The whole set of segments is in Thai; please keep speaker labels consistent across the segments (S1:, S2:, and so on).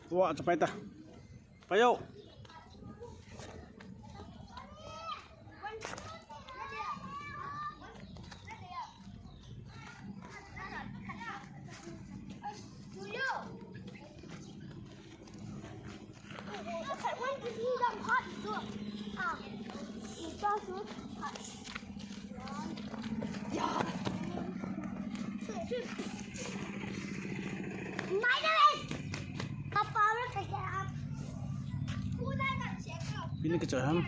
S1: Wah, cepat dah. Payo. Ini kecaham.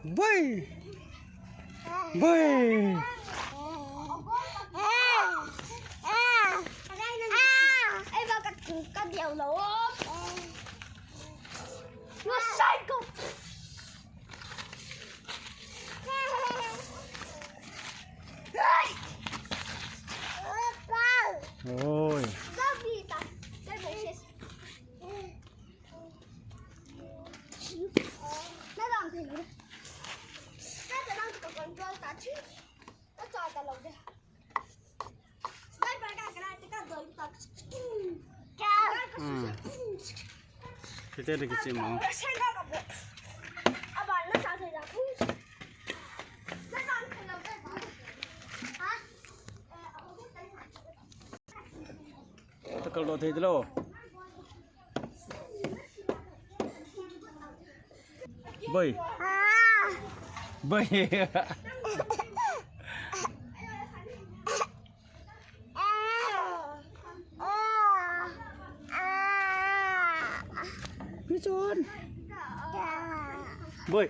S1: Boy. Boy.
S2: Cái điều lỗ nó sai cục
S1: Ôi.
S2: Nó làm gì vậy? Nóจะนั่งกับคนจอยตัดชิ้นแล้วจอยกันลงดิได้ไปกันก็ได้จะกันโดนตัด
S1: Kita ada kecil mau. Tekal do thei lo. Boy. Boy. John. Boy.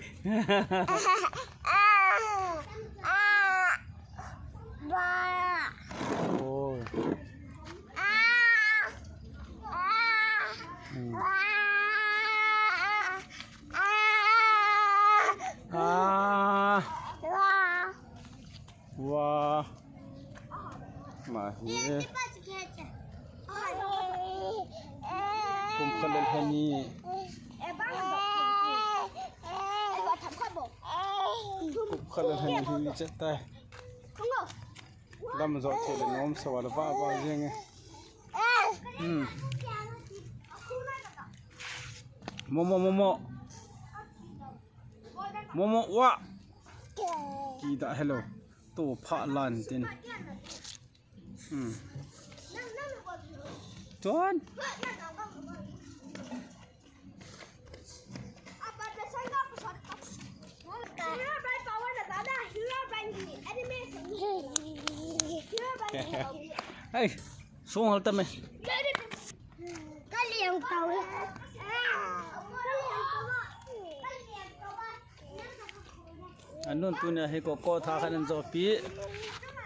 S1: Oh. Wah. Mahir. Kumpulan hani. Kalau hanya di cetai, dah mazot tu nom sawal apa jengge. Momo wa. Kita hello, tu pak lantin. John. Hey, xuống hal tâm này.
S2: Cái liều tàu.
S1: อันนู้นตัวเนี่ยให้ก็ท่าขันจอปี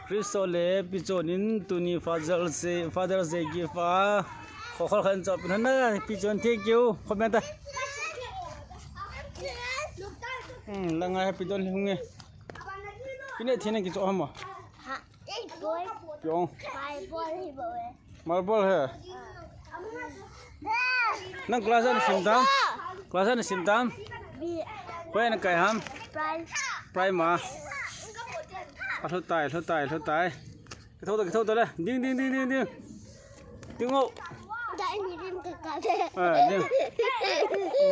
S1: คริสโตเลปิโจนินตัวนี้ฟาเดอร์เซกีฟ้าขอขันจอปีนั่นนะปิโจนเทกิวคอมเมนต์แล้วไงปิโจนหิงไงพี่เนี่ยที่นั่นกี่จอมอ่ะ
S2: Ha, ei boy.
S1: ปีอง
S2: Vai boy hi boy.
S1: มาบอลเหรอนั่งคลาสนี่สิมตาม
S2: Bi
S1: เพื่อนไก่ห้าม
S2: prime.
S1: ไพรมาทุตายกระโทษเลยดึงโง่
S2: Dai ni rim ka ka.
S1: ดึง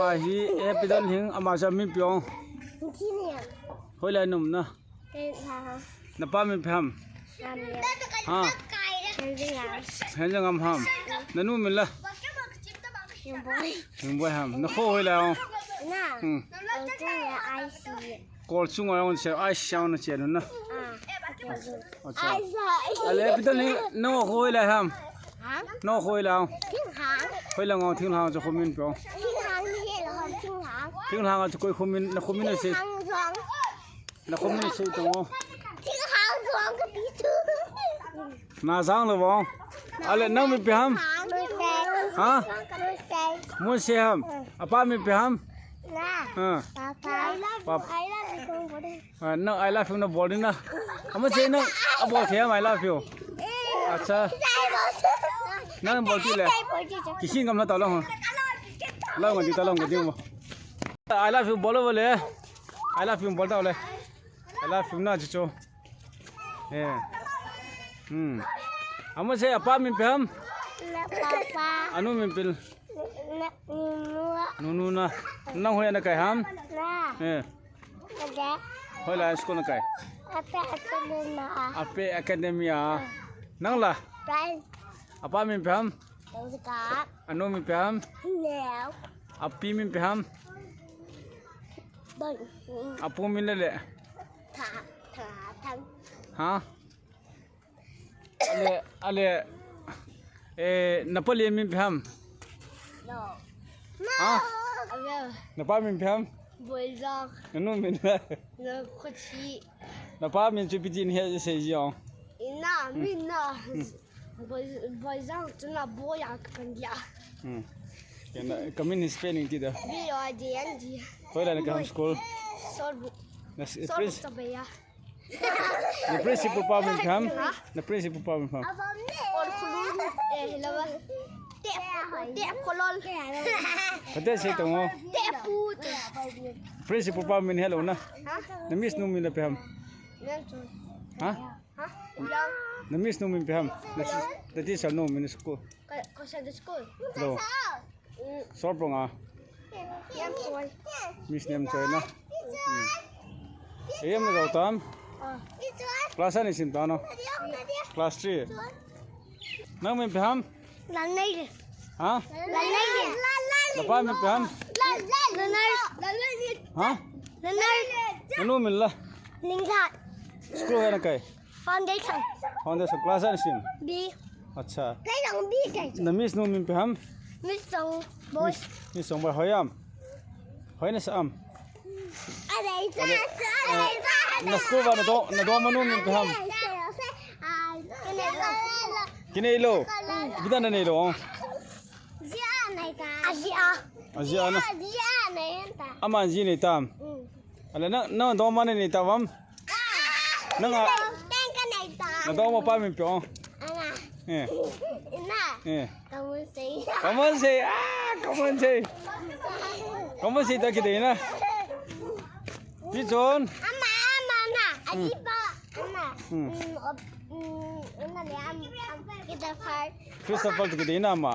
S1: มาฮีปิโจนหิงอามาจะมีปีอง
S2: Ki ni.
S1: เฮ้ยเลยหนุ่มนะ
S2: Ei ha.
S1: นับป้ามีพาม
S2: Nam ni.
S1: ฮะ
S2: Ei ya.
S1: เห็นยังงามพามนั่นนู่นมันละ
S2: Yung boy.
S1: ถึงบ่หามนักโค้เฮ้ยแล้ว
S2: Na.
S1: อืม
S2: Ito ya I see.
S1: กอลซุงอะไรเชียวไอชาวนั่นเชียวนั่นนะ
S2: Ah. I saw.
S1: อะไรปิโจนหิงน้องโค้เฮ้ยแล้วหาม
S2: Ha?
S1: น้องโค้เฮ้ยแล้ว
S2: Thiên hang.
S1: เฮ้ยแล้วงอทิ้งทางจะคอมมินปีอง
S2: Thiên hang ni he là thiên hang.
S1: ทิ้งทางจะคุยคอมมินนะคอมมินสิ
S2: Hang doang.
S1: นะคอมมินสิตรง
S2: Thiên hang doang ka bi chu.
S1: นาซังเลยบ้องอะไรน้องมีพาม
S2: Hang. Đôi xe.
S1: ฮะ
S2: Đôi xe.
S1: มุสเซียมอาป้ามีพาม
S2: Na. Papa. I love you.
S1: น้อง I love you นะบอลนี่นะอามาเจน้องอาบอลเทียม I love you อาชานั่นบอลที่เลยกี่ชิ้นกำลังต่อรองฮะลองกันดีต่อรองกันดีมั้ง I love you บอลเลย I love you บอลต่อเลย I love you นะจิ๊กอามาเจอาป้ามีพาม
S2: Papa.
S1: อันนู้นมีเป็น
S2: Nua.
S1: นู่นนะน้องหัวยันไก่หาม
S2: Na. Ada.
S1: หัวลายสกุลไก่
S2: Apa aku na.
S1: อาเปอะคาเดมีอ่ะนั่งล่ะ
S2: Brian.
S1: อาป้ามีพาม
S2: Yang sekarang.
S1: อันนู้นมีพาม
S2: Now.
S1: อาปีมีพาม
S2: Bận.
S1: อาปูมีเลยแหละ
S2: Thả. Thả thằng.
S1: ฮะอะไรนโปเลียนมีพาม
S2: No.
S1: ฮะ
S2: Ada.
S1: นป้ามีพาม
S2: Bolong.
S1: อันนู้นมีเลย
S2: No kecil.
S1: นป้ามีจุดพิจิตรเฮียจะเสียยัง
S2: Ina. Mina. Bolong tu nak boyak kan dia.
S1: อย่างนั้นก็มีนิสเปนิงที่เด้อ
S2: Bila ada yang dia.
S1: หัวลายในการสกุล
S2: Sorbu.
S1: นะ
S2: Sorbu sampai ya.
S1: ใน principal ป้ามีพามใน principal ป้ามีพาม
S2: Abang ni. Orang lawa. Tiap kolol.
S1: ประเทศเสียตรงอ๋อ
S2: Tiap put.
S1: principal ป้ามีเฮลโลนะ
S2: Ha?
S1: นมิสนุ่มมีเลยพาม
S2: Yang tu.
S1: ฮะ
S2: Ha? Yang
S1: นมิสนุ่มมีพามแต่ที่สอนนุ่มมีในสกุล
S2: kau sada school.
S1: โลสอบปรงอ่ะ
S2: Yang tu.
S1: มิสเนมช่วยนะเอ็มเราตามคลาสนี่สิมตานะคลาส3นั่งมีพาม
S2: Lalai dia.
S1: ฮะ
S2: Lalai dia.
S1: แล้วป้ามีพาม
S2: Lalai. Lalai dia.
S1: ฮะ
S2: Lalai.
S1: อันนู้นมีละ
S2: Lingkat.
S1: สกุลอะไรกัน
S2: Foundation.
S1: ฮอนเดสคลาสนี่สิม
S2: B.
S1: อัชชา
S2: Cái dòng B cái.
S1: นมิสนุ่มมีพาม
S2: Miss dòng boy.
S1: มีสองใบหอยามหอยนี่สาม
S2: Ở đây ra. Ở đây ra.
S1: นักสกุลว่าในตัวมันนุ่มมีพาม
S2: Cái này là
S1: กินไอ้โลกินได้ในโล
S2: Asia này ta. Asia.
S1: อาเซียนะ
S2: Asia này ta.
S1: อามันจีนี่ตามอะไรนั่งตัวมันนี่ตาม นั่งอ่ะ
S2: Tên cái này ta.
S1: นั่งตัวมาป้ามีเปียง
S2: Nè.
S1: เอ๊ะ
S2: Nè.
S1: เอ๊ะ
S2: Cảm ơn chị.
S1: คอมมอนซีคอมมอนซีคอมมอนซีตะกี้ดีนะพี่จน
S2: Amma nè. Aji ba. Amma. Ini dia kita far.
S1: คริสโตเฟอร์ตะกี้ดีนะมา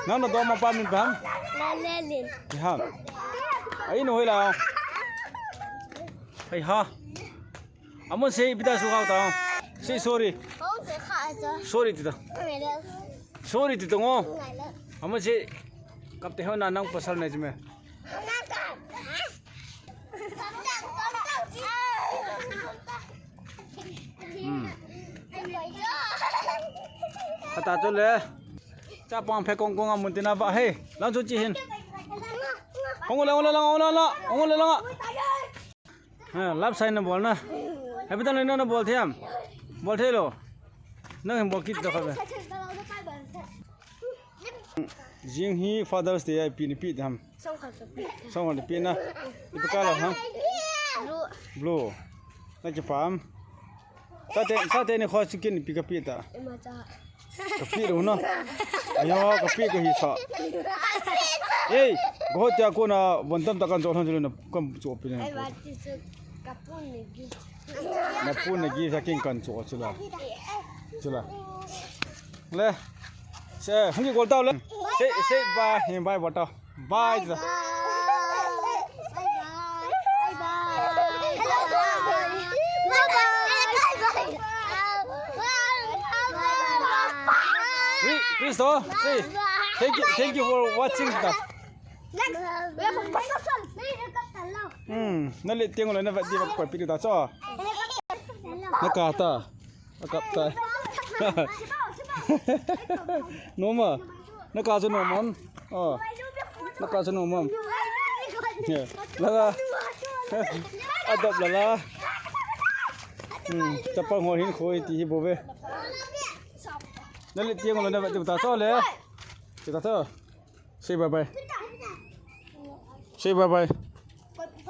S1: นั่งตัวมาป้ามีพาม
S2: Lalelin.
S1: ฮะไอ้หนูแล้วไอ้ฮะอามันซีบิดาสุขาวตาซี sorry
S2: Không thể khai cho.
S1: sorry ติดา
S2: Này đâu.
S1: sorry ติดงอ
S2: Này đâu.
S1: อามันซีกับเตหนานั่งภาษาไหนจิเม ตาจุเลยจ้าปองเพกงกงอามุนตินาบะเฮ้ลังจุจีหินองเลยองเลยองเลยองเลยอง รับใส่นะบอลนะให้ไปตั้งเลยนะบอลเทียมบอลเทโลนั่งให้บอลคิดตัวครับยิงฮี Father's Day ไอปีนี้ปีทำสองคนปีนะอีกการละฮะบลูน่าจะฟาร์มซาเต้เนี่ยขอสกินปีกับปีตากับปีรู้เนาะอายุกับปีก็ฮิสะเอ้ยก็จะกูน่ะวันตั้มตะกันจอดทั้งจุดน่ะก็จบไปเลยนะพูดนะกี่สักกินกันจอดจุละเลยเซ่หุ่นกี่กอลต้าเลยเซ่บายเฮ้บายบัตรบายจ้ะCristo, say, thank you for watching that. Nali tiang ulan na di magkwat pili ta so. Nakata. Nakata. Noma. Nakaso nomon. Oh. Nakaso nomon. Yeah. Lala. Adop lala. Tapang ho hin khoi ti hi bobe. Nali tiang ulan na di ta so le. Kita to. Say bye bye. Say bye bye.